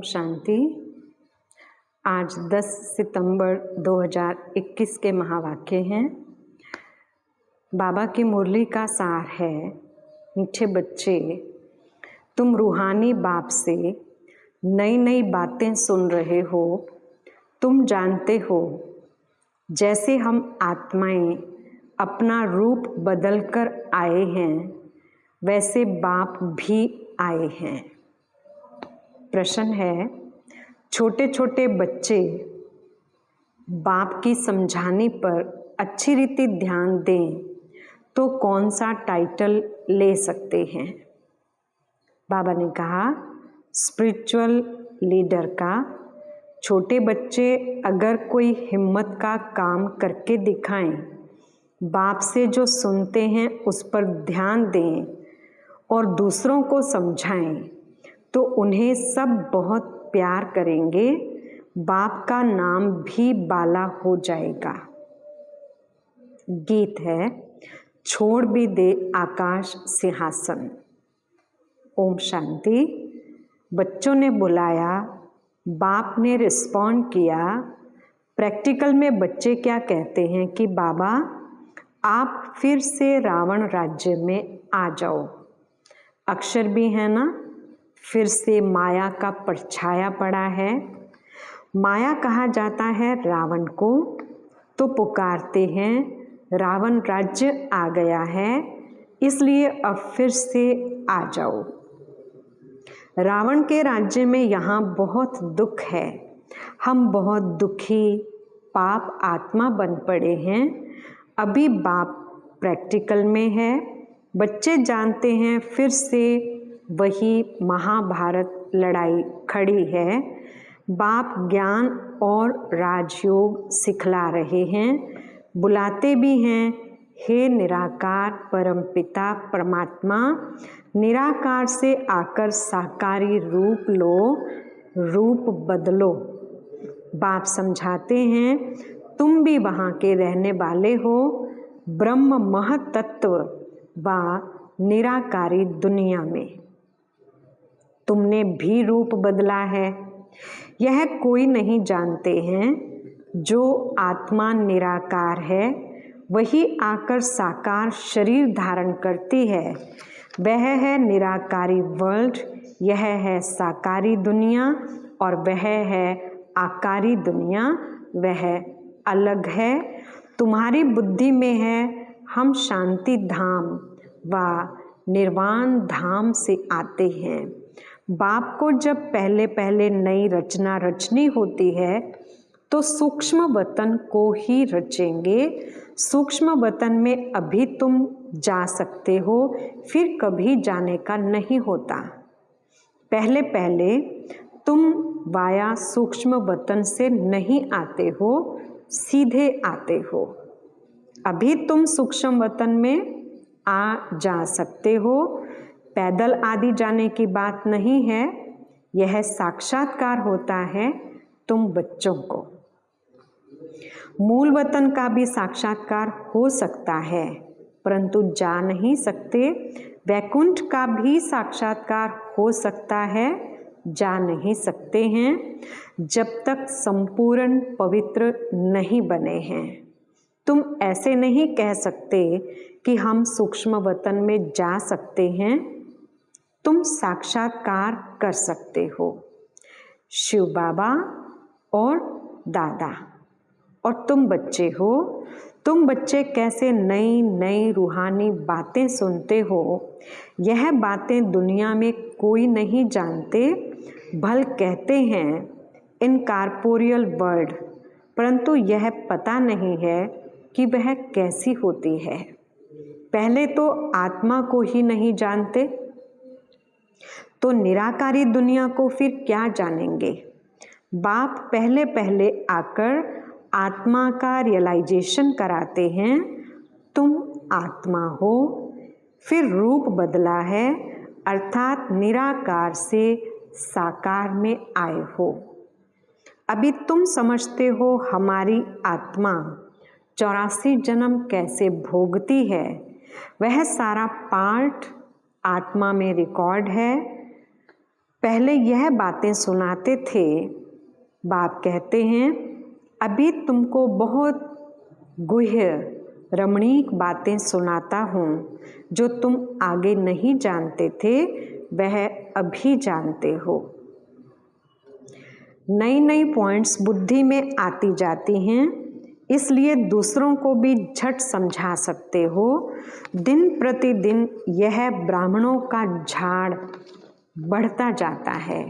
ओम शांति। आज 10 सितंबर 2021 के महावाक्य हैं। बाबा की मुरली का सार है, मीठे बच्चे, तुम रूहानी बाप से नई नई बातें सुन रहे हो। तुम जानते हो जैसे हम आत्माएं अपना रूप बदलकर आए हैं, वैसे बाप भी आए हैं। प्रश्न है, छोटे छोटे बच्चे बाप की समझाने पर अच्छी रीति ध्यान दें तो कौन सा टाइटल ले सकते हैं? बाबा ने कहा, स्पिरिचुअल लीडर का। छोटे बच्चे अगर कोई हिम्मत का काम करके दिखाएं, बाप से जो सुनते हैं उस पर ध्यान दें और दूसरों को समझाएं तो उन्हें सब बहुत प्यार करेंगे। बाप का नाम भी बाला हो जाएगा। गीत है, छोड़ भी दे आकाश सिंहासन। ओम शांति। बच्चों ने बुलाया, बाप ने रिस्पॉन्ड किया। प्रैक्टिकल में बच्चे क्या कहते हैं कि बाबा आप फिर से रावण राज्य में आ जाओ। अक्षर भी है ना, फिर से माया का परछाया पड़ा है। माया कहा जाता है रावण को, तो पुकारते हैं रावण राज्य आ गया है, इसलिए अब फिर से आ जाओ। रावण के राज्य में यहाँ बहुत दुख है, हम बहुत दुखी पाप आत्मा बन पड़े हैं। अभी बाप प्रैक्टिकल में है। बच्चे जानते हैं फिर से वही महाभारत लड़ाई खड़ी है। बाप ज्ञान और राजयोग सिखला रहे हैं, बुलाते भी हैं, हे निराकार परमपिता परमात्मा, निराकार से आकर साकारी रूप लो, रूप बदलो। बाप समझाते हैं, तुम भी वहाँ के रहने वाले हो, ब्रह्म महतत्व व निराकारी दुनिया में तुमने भी रूप बदला है। यह कोई नहीं जानते हैं, जो आत्मा निराकार है वही आकर साकार शरीर धारण करती है। वह है निराकारी वर्ल्ड, यह है साकारी दुनिया और वह है आकारी दुनिया। वह अलग है, तुम्हारी बुद्धि में है हम शांति धाम व निर्वाण धाम से आते हैं। बाप को जब पहले पहले नई रचना रचनी होती है तो सूक्ष्म वतन को ही रचेंगे। सूक्ष्म वतन में अभी तुम जा सकते हो, फिर कभी जाने का नहीं होता। पहले पहले तुम वाया सूक्ष्म वतन से नहीं आते हो, सीधे आते हो। अभी तुम सूक्ष्म वतन में आ जा सकते हो, पैदल आदि जाने की बात नहीं है। यह साक्षात्कार होता है तुम बच्चों को। मूल वतन का भी साक्षात्कार हो सकता है, परंतु जा नहीं सकते। वैकुंठ का भी साक्षात्कार हो सकता है, जा नहीं सकते हैं, जब तक संपूर्ण पवित्र नहीं बने हैं। तुम ऐसे नहीं कह सकते कि हम सूक्ष्म वतन में जा सकते हैं। तुम साक्षात्कार कर सकते हो। शिव बाबा और दादा और तुम बच्चे हो। तुम बच्चे कैसे नई नई रूहानी बातें सुनते हो, यह बातें दुनिया में कोई नहीं जानते। भल कहते हैं इन कॉर्पोरियल वर्ल्ड, परंतु यह पता नहीं है कि वह कैसी होती है। पहले तो आत्मा को ही नहीं जानते, तो निराकारी दुनिया को फिर क्या जानेंगे। बाप पहले पहले आकर आत्मा का रियलाइजेशन कराते हैं, तुम आत्मा हो, फिर रूप बदला है, अर्थात निराकार से साकार में आए हो। अभी तुम समझते हो हमारी आत्मा 84 जन्म कैसे भोगती है। वह सारा पार्ट आत्मा में रिकॉर्ड है। पहले यह बातें सुनाते थे। बाप कहते हैं अभी तुमको बहुत गुह्य रमणीक बातें सुनाता हूँ, जो तुम आगे नहीं जानते थे वह अभी जानते हो। नई नई पॉइंट्स बुद्धि में आती जाती हैं, इसलिए दूसरों को भी झट समझा सकते हो। दिन प्रतिदिन यह ब्राह्मणों का झाड़ बढ़ता जाता है,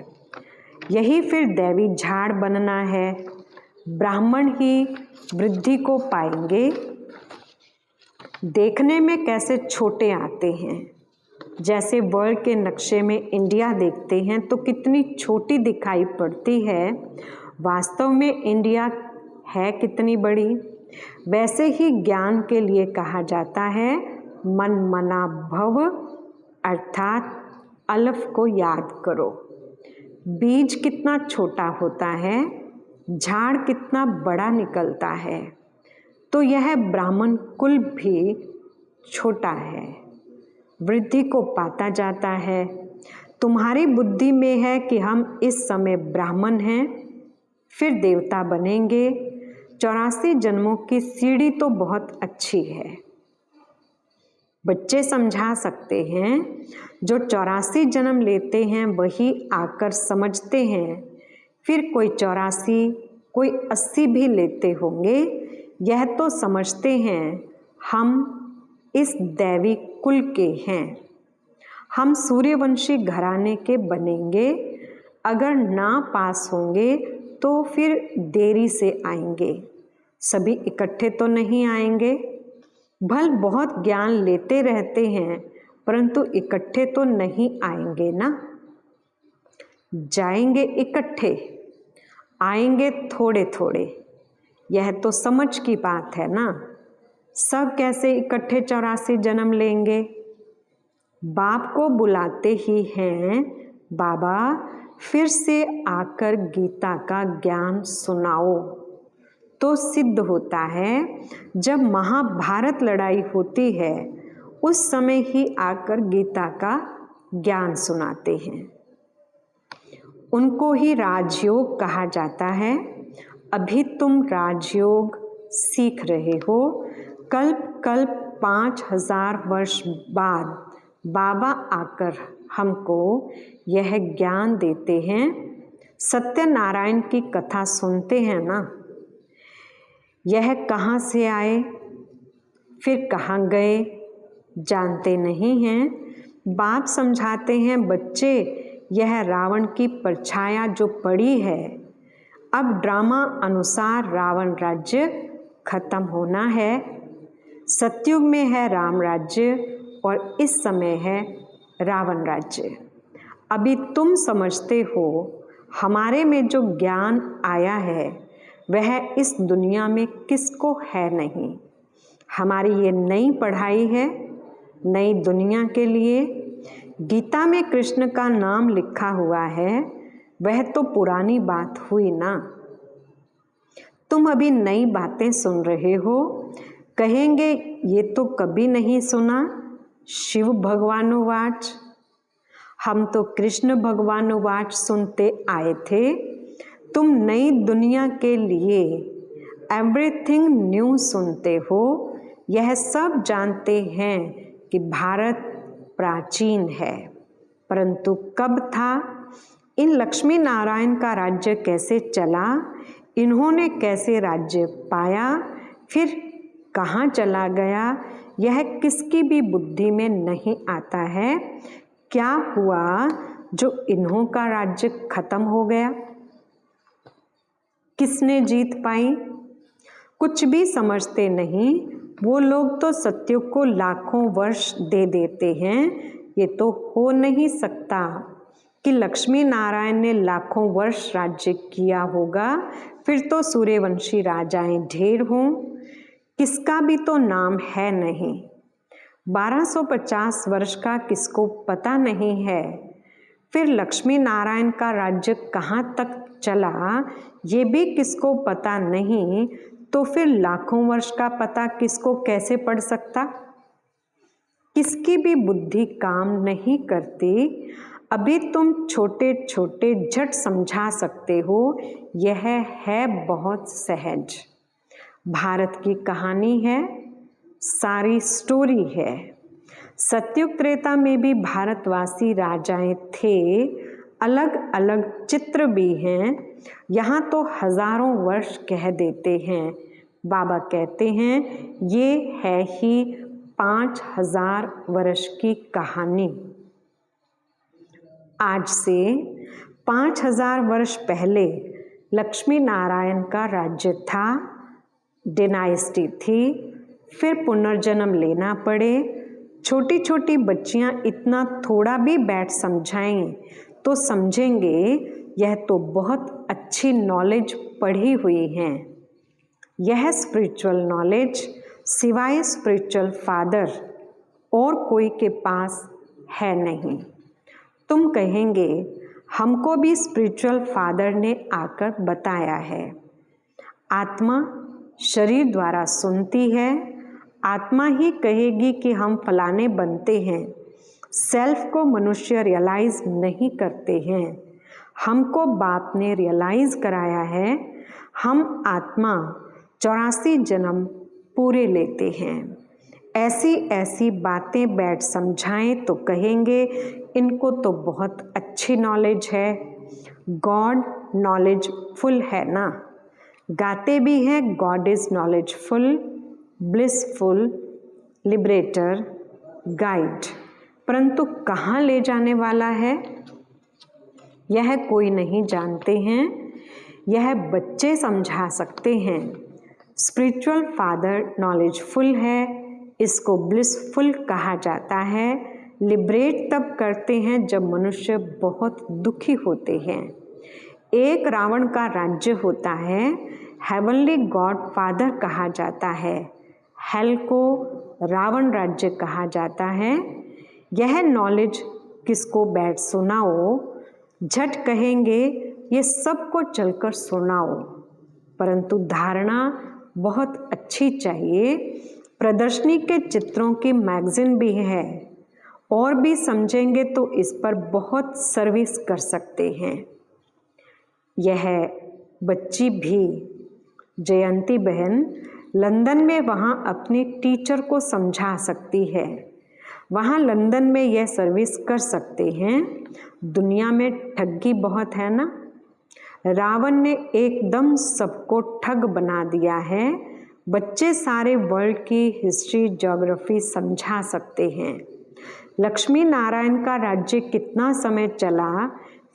यही फिर दैवी झाड़ बनना है। ब्राह्मण ही वृद्धि को पाएंगे। देखने में कैसे छोटे आते हैं, जैसे वर्ल्ड के नक्शे में इंडिया देखते हैं तो कितनी छोटी दिखाई पड़ती है, वास्तव में इंडिया है कितनी बड़ी। वैसे ही ज्ञान के लिए कहा जाता है मन मना भव, अर्थात अलफ को याद करो। बीज कितना छोटा होता है, झाड़ कितना बड़ा निकलता है, तो यह ब्राह्मण कुल भी छोटा है, वृद्धि को पाता जाता है। तुम्हारी बुद्धि में है कि हम इस समय ब्राह्मण हैं, फिर देवता बनेंगे। 84 जन्मों की सीढ़ी तो बहुत अच्छी है। बच्चे समझा सकते हैं, जो 84 जन्म लेते हैं वही आकर समझते हैं। फिर कोई 84 कोई 80 भी लेते होंगे, यह तो समझते हैं हम इस दैवी कुल के हैं, हम सूर्यवंशी घराने के बनेंगे। अगर ना पास होंगे तो फिर देरी से आएंगे, सभी इकट्ठे तो नहीं आएंगे। भल बहुत ज्ञान लेते रहते हैं, परंतु इकट्ठे तो नहीं आएंगे ना। जाएंगे इकट्ठे, आएंगे थोड़े थोड़े, यह तो समझ की बात है ना। सब कैसे इकट्ठे 84 जन्म लेंगे। बाप को बुलाते ही हैं, बाबा फिर से आकर गीता का ज्ञान सुनाओ। तो सिद्ध होता है जब महाभारत लड़ाई होती है उस समय ही आकर गीता का ज्ञान सुनाते हैं। उनको ही राजयोग कहा जाता है। अभी तुम राजयोग सीख रहे हो, कल्प कल्प 5000 वर्ष बाद बाबा आकर हमको यह ज्ञान देते हैं। सत्यनारायण की कथा सुनते हैं ना, यह कहाँ से आए फिर कहाँ गए जानते नहीं हैं। बाप समझाते हैं बच्चे, यह रावण की परछाया जो पड़ी है, अब ड्रामा अनुसार रावण राज्य खत्म होना है। सतयुग में है राम राज्य और इस समय है रावण राज्य। अभी तुम समझते हो हमारे में जो ज्ञान आया है वह इस दुनिया में किसको है नहीं। हमारी ये नई पढ़ाई है नई दुनिया के लिए। गीता में कृष्ण का नाम लिखा हुआ है, वह तो पुरानी बात हुई ना। तुम अभी नई बातें सुन रहे हो, कहेंगे ये तो कभी नहीं सुना। शिव भगवानुवाच, हम तो कृष्ण भगवानुवाच सुनते आए थे। तुम नई दुनिया के लिए एवरीथिंग न्यू सुनते हो। यह सब जानते हैं कि भारत प्राचीन है, परंतु कब था, इन लक्ष्मी नारायण का राज्य कैसे चला, इन्होंने कैसे राज्य पाया, फिर कहाँ चला गया, यह किसकी भी बुद्धि में नहीं आता है। क्या हुआ जो इन्हों का राज्य खत्म हो गया, किसने जीत पाई, कुछ भी समझते नहीं। वो लोग तो सतयुग को लाखों वर्ष दे देते हैं। ये तो हो नहीं सकता कि लक्ष्मी नारायण ने लाखों वर्ष राज्य किया होगा, फिर तो सूर्यवंशी राजाएं ढेर हों, किसका भी तो नाम है नहीं। 1250 वर्ष का किसको पता नहीं है। फिर लक्ष्मी नारायण का राज्य कहाँ तक चला ये भी किसको पता नहीं, तो फिर लाखों वर्ष का पता किसको कैसे पड़ सकता। किसकी भी बुद्धि काम नहीं करती। अभी तुम छोटे छोटे झट समझा सकते हो, यह है बहुत सहज। भारत की कहानी है, सारी स्टोरी है। सतयुग त्रेता में भी भारतवासी राजाएं थे, अलग अलग चित्र भी हैं। यहाँ तो हजारों वर्ष कह देते हैं, बाबा कहते हैं ये है ही 5000 वर्ष की कहानी। आज से 5000 वर्ष पहले लक्ष्मी नारायण का राज्य था, डिनाइस्टी थी, फिर पुनर्जन्म लेना पड़े। छोटी छोटी बच्चियां इतना थोड़ा भी बैठ समझाएं तो समझेंगे यह तो बहुत अच्छी नॉलेज पढ़ी हुई है। यह स्पिरिचुअल नॉलेज सिवाय स्पिरिचुअल फादर और कोई के पास है नहीं। तुम कहेंगे हमको भी स्पिरिचुअल फादर ने आकर बताया है। आत्मा शरीर द्वारा सुनती है, आत्मा ही कहेगी कि हम फलाने बनते हैं। सेल्फ को मनुष्य रियलाइज नहीं करते हैं, हमको बाप ने रियलाइज कराया है। हम आत्मा 84 जन्म पूरे लेते हैं। ऐसी ऐसी बातें बैठ समझाएं तो कहेंगे इनको तो बहुत अच्छी नॉलेज है। गॉड नॉलेज फुल है ना, गाते भी हैं God is knowledgeful, blissful, liberator, guide, परंतु कहाँ ले जाने वाला है यह कोई नहीं जानते हैं। यह बच्चे समझा सकते हैं। स्पिरिचुअल फादर नॉलेजफुल है, इसको ब्लिसफुल कहा जाता है। लिबरेट तब करते हैं जब मनुष्य बहुत दुखी होते हैं। एक रावण का राज्य होता है, हेवनली गॉड फादर कहा जाता है। हेल को रावण राज्य कहा जाता है। यह नॉलेज किसको बैठ सुनाओ, झट कहेंगे ये सबको चलकर सुनाओ, परंतु धारणा बहुत अच्छी चाहिए। प्रदर्शनी के चित्रों की मैगजीन भी है, और भी समझेंगे तो इस पर बहुत सर्विस कर सकते हैं। यह बच्ची भी जयंती बहन लंदन में वहाँ अपनी टीचर को समझा सकती है। वहाँ लंदन में यह सर्विस कर सकते हैं। दुनिया में ठगी बहुत है ना, रावण ने एकदम सबको ठग बना दिया है। बच्चे सारे वर्ल्ड की हिस्ट्री ज्योग्राफी समझा सकते हैं। लक्ष्मी नारायण का राज्य कितना समय चला,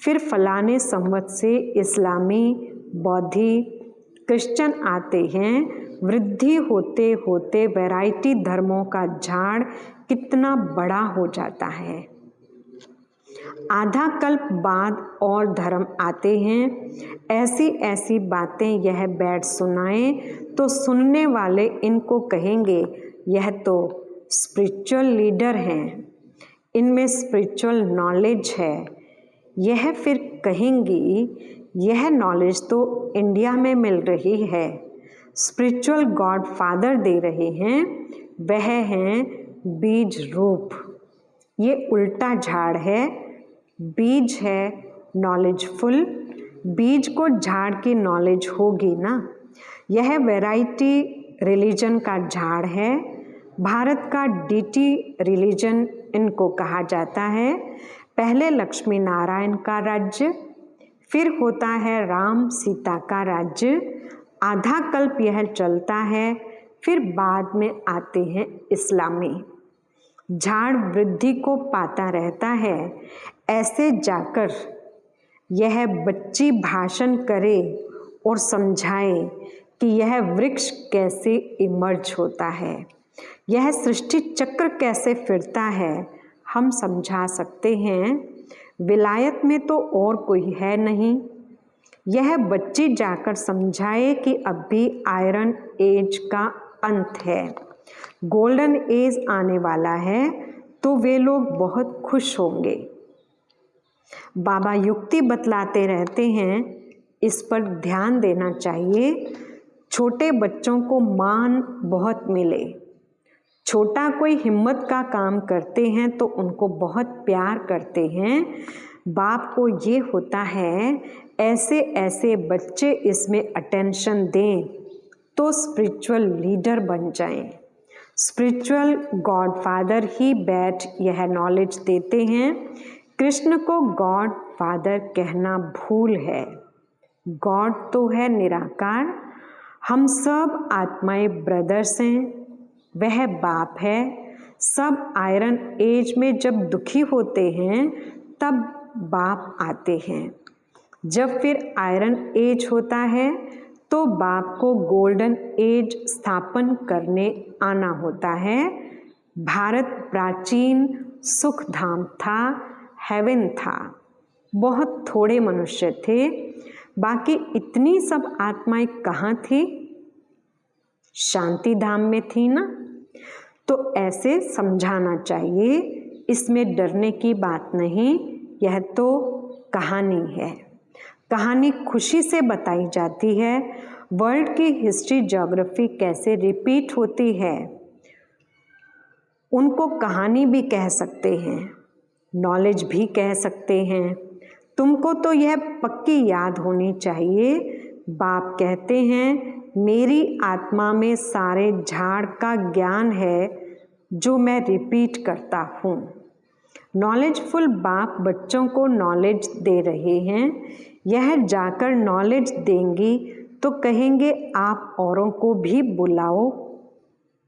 फिर फलाने संवत से इस्लामी, बौद्धि, क्रिश्चियन आते हैं। वृद्धि होते होते वैरायटी धर्मों का झाड़ कितना बड़ा हो जाता है। आधा कल्प बाद और धर्म आते हैं। ऐसी ऐसी बातें यह बैठ सुनाएं तो सुनने वाले इनको कहेंगे यह तो स्पिरिचुअल लीडर हैं, इनमें स्पिरिचुअल नॉलेज है। यह फिर कहेंगी यह नॉलेज तो इंडिया में मिल रही है, स्पिरिचुअल गॉड फादर दे रहे हैं, वह हैं बीज रूप। ये उल्टा झाड़ है, बीज है नॉलेजफुल, बीज को झाड़ की नॉलेज होगी ना। यह वैरायटी रिलीजन का झाड़ है। भारत का डीटी रिलीजन इनको कहा जाता है। पहले लक्ष्मी नारायण का राज्य, फिर होता है राम सीता का राज्य। आधा कल्प यह चलता है, फिर बाद में आते हैं इस्लामी। झाड़ वृद्धि को पाता रहता है। ऐसे जाकर यह बच्ची भाषण करे और समझाए कि यह वृक्ष कैसे इमर्ज होता है, यह सृष्टि चक्र कैसे फिरता है, हम समझा सकते हैं। विलायत में तो और कोई है नहीं। यह बच्ची जाकर समझाए कि अभी आयरन एज का अंत है, गोल्डन एज आने वाला है, तो वे लोग बहुत खुश होंगे। बाबा युक्ति बतलाते रहते हैं, इस पर ध्यान देना चाहिए। छोटे बच्चों को मान बहुत मिले, छोटा कोई हिम्मत का काम करते हैं तो उनको बहुत प्यार करते हैं। बाप को ये होता है ऐसे ऐसे बच्चे इसमें अटेंशन दें तो स्पिरिचुअल लीडर बन जाएं। स्पिरिचुअल गॉड फादर ही बैठ यह नॉलेज देते हैं। कृष्ण को गॉड फादर कहना भूल है। गॉड तो है निराकार, हम सब आत्माएं ब्रदर्स हैं, वह बाप है। सब आयरन एज में जब दुखी होते हैं तब बाप आते हैं। जब फिर आयरन एज होता है तो बाप को गोल्डन एज स्थापन करने आना होता है। भारत प्राचीन सुख धाम था, हेवन था। बहुत थोड़े मनुष्य थे, बाकी इतनी सब आत्माएं कहाँ थी? शांति धाम में थी ना। तो ऐसे समझाना चाहिए, इसमें डरने की बात नहीं, यह तो कहानी है। कहानी खुशी से बताई जाती है। वर्ल्ड की हिस्ट्री ज्योग्राफी कैसे रिपीट होती है, उनको कहानी भी कह सकते हैं, नॉलेज भी कह सकते हैं। तुमको तो यह पक्की याद होनी चाहिए। बाप कहते हैं मेरी आत्मा में सारे झाड़ का ज्ञान है जो मैं रिपीट करता हूँ। नॉलेजफुल बाप बच्चों को नॉलेज दे रहे हैं। यह जाकर नॉलेज देंगी तो कहेंगे आप औरों को भी बुलाओ।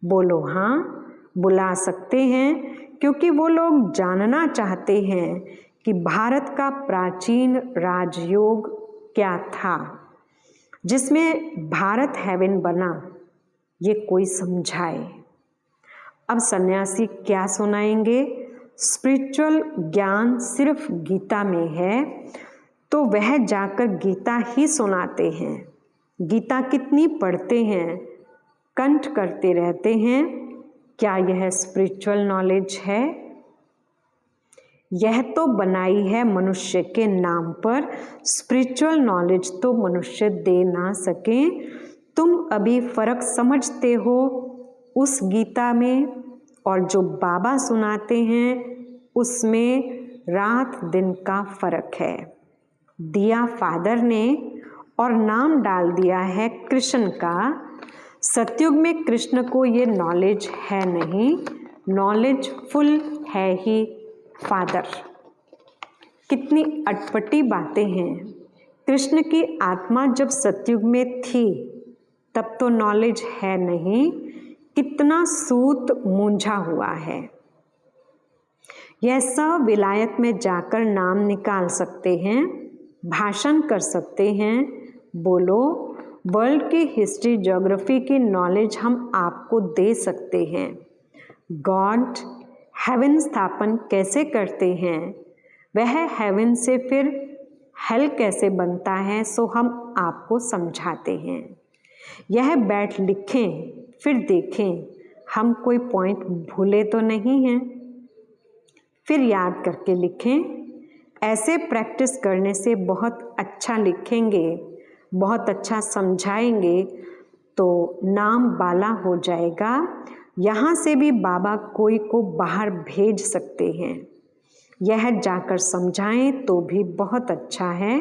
बोलो हाँ, बुला सकते हैं, क्योंकि वो लोग जानना चाहते हैं कि भारत का प्राचीन राजयोग क्या था जिसमें भारत हेवन बना, ये कोई समझाए। अब सन्यासी क्या सुनाएंगे? स्पिरिचुअल ज्ञान सिर्फ गीता में है, तो वह जाकर गीता ही सुनाते हैं। गीता कितनी पढ़ते हैं, कंठ करते रहते हैं, क्या यह स्पिरिचुअल नॉलेज है? यह तो बनाई है मनुष्य के नाम पर। स्पिरिचुअल नॉलेज तो मनुष्य दे ना सके। तुम अभी फर्क समझते हो उस गीता में और जो बाबा सुनाते हैं उसमें रात दिन का फर्क है। दिया फादर ने और नाम डाल दिया है कृष्ण का। सतयुग में कृष्ण को ये नॉलेज है नहीं, नॉलेज फुल है ही फादर। कितनी अटपटी बातें हैं। कृष्ण की आत्मा जब सतयुग में थी तब तो नॉलेज है नहीं, कितना सूत मूंझा हुआ है। यह सब विलायत में जाकर नाम निकाल सकते हैं, भाषण कर सकते हैं। बोलो, वर्ल्ड की हिस्ट्री ज्योग्राफी की नॉलेज हम आपको दे सकते हैं। गॉड हेवन स्थापन कैसे करते हैं, वह हेवन से फिर हेल कैसे बनता है, सो हम आपको समझाते हैं। यह बैठ लिखें फिर देखें हम कोई पॉइंट भूले तो नहीं हैं, फिर याद करके लिखें। ऐसे प्रैक्टिस करने से बहुत अच्छा लिखेंगे, बहुत अच्छा समझाएंगे तो नाम बाला हो जाएगा। यहाँ से भी बाबा कोई को बाहर भेज सकते हैं। यह जाकर समझाएं तो भी बहुत अच्छा है।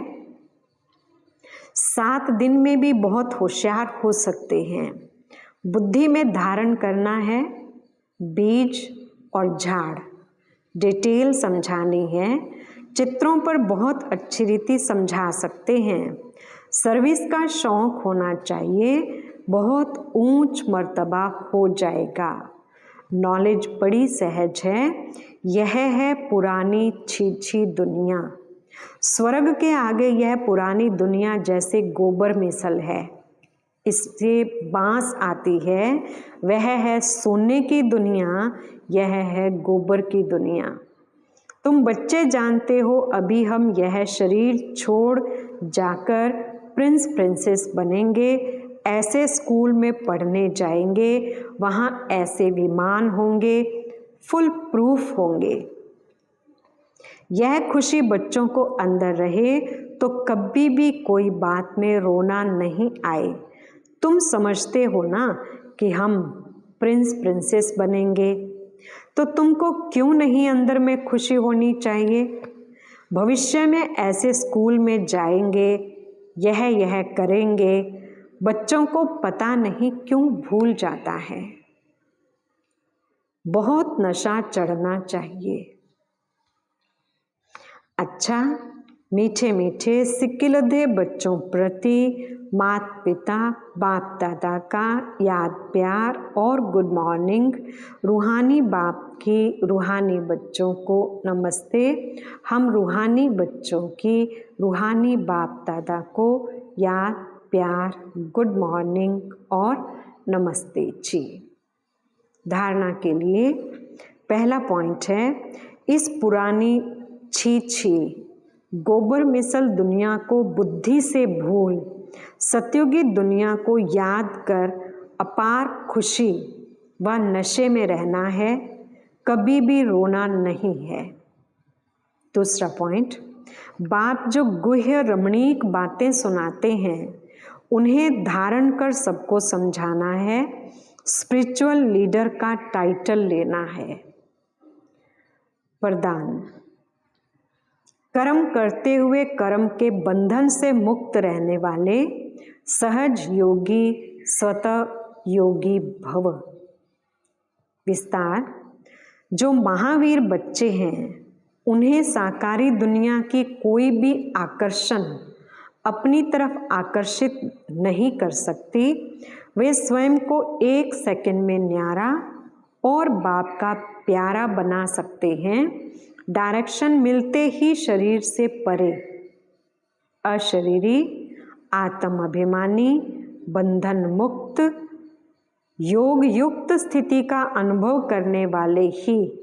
7 दिन में भी बहुत होशियार हो सकते हैं। बुद्धि में धारण करना है बीज और झाड़, डिटेल समझानी है। चित्रों पर बहुत अच्छी रीति समझा सकते हैं। सर्विस का शौक होना चाहिए, बहुत ऊंच मर्तबा हो जाएगा। नॉलेज बड़ी सहज है। यह है पुरानी छीछी दुनिया। स्वर्ग के आगे यह पुरानी दुनिया जैसे गोबर मिसल है, इससे बांस आती है। वह है सोने की दुनिया, यह है गोबर की दुनिया। तुम बच्चे जानते हो अभी हम यह शरीर छोड़ जाकर प्रिंस प्रिंसेस बनेंगे। ऐसे स्कूल में पढ़ने जाएंगे, वहाँ ऐसे विमान होंगे, फुल प्रूफ होंगे। यह खुशी बच्चों को अंदर रहे तो कभी भी कोई बात में रोना नहीं आए। तुम समझते हो ना कि हम प्रिंस प्रिंसेस बनेंगे, तो तुमको क्यों नहीं अंदर में खुशी होनी चाहिए? भविष्य में ऐसे स्कूल में जाएंगे, यह करेंगे, बच्चों को पता नहीं क्यों भूल जाता है। बहुत नशा चढ़ना चाहिए। अच्छा, मीठे मीठे सिक्किलधे बच्चों प्रति माता पिता बाप दादा का याद प्यार और गुड मॉर्निंग। रूहानी बाप की रूहानी बच्चों को नमस्ते। हम रूहानी बच्चों की रूहानी बाप दादा को याद प्यार गुड मॉर्निंग और नमस्ते जी। धारणा के लिए पहला पॉइंट है, इस पुरानी छी गोबर मिसल दुनिया को बुद्धि से भूल सत्युगी दुनिया को याद कर अपार खुशी व नशे में रहना है, कभी भी रोना नहीं है। दूसरा पॉइंट, बाप जो गुह्य रमणीक बातें सुनाते हैं उन्हें धारण कर सबको समझाना है, स्पिरिचुअल लीडर का टाइटल लेना है। वरदान, कर्म करते हुए कर्म के बंधन से मुक्त रहने वाले सहज योगी स्वतः योगी भव। विस्तार, जो महावीर बच्चे हैं उन्हें साकारी दुनिया की कोई भी आकर्षण अपनी तरफ आकर्षित नहीं कर सकती। वे स्वयं को एक सेकंड में न्यारा और बाप का प्यारा बना सकते हैं। डायरेक्शन मिलते ही शरीर से परे अशरीरी आत्म अभिमानी बंधन मुक्त योग युक्त स्थिति का अनुभव करने वाले ही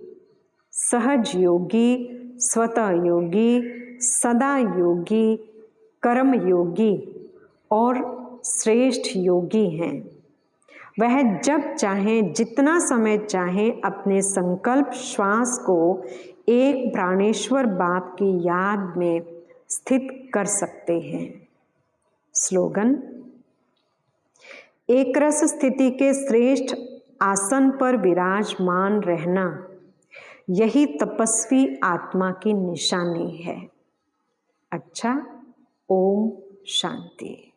सहज योगी स्वतः योगी सदा योगी कर्म योगी और श्रेष्ठ योगी हैं। वह जब चाहें जितना समय चाहें अपने संकल्प श्वास को एक प्राणेश्वर बाप की याद में स्थित कर सकते हैं। स्लोगन, एक रस स्थिति के श्रेष्ठ आसन पर विराजमान रहना यही तपस्वी आत्मा की निशानी है। अच्छा, ओम शांति।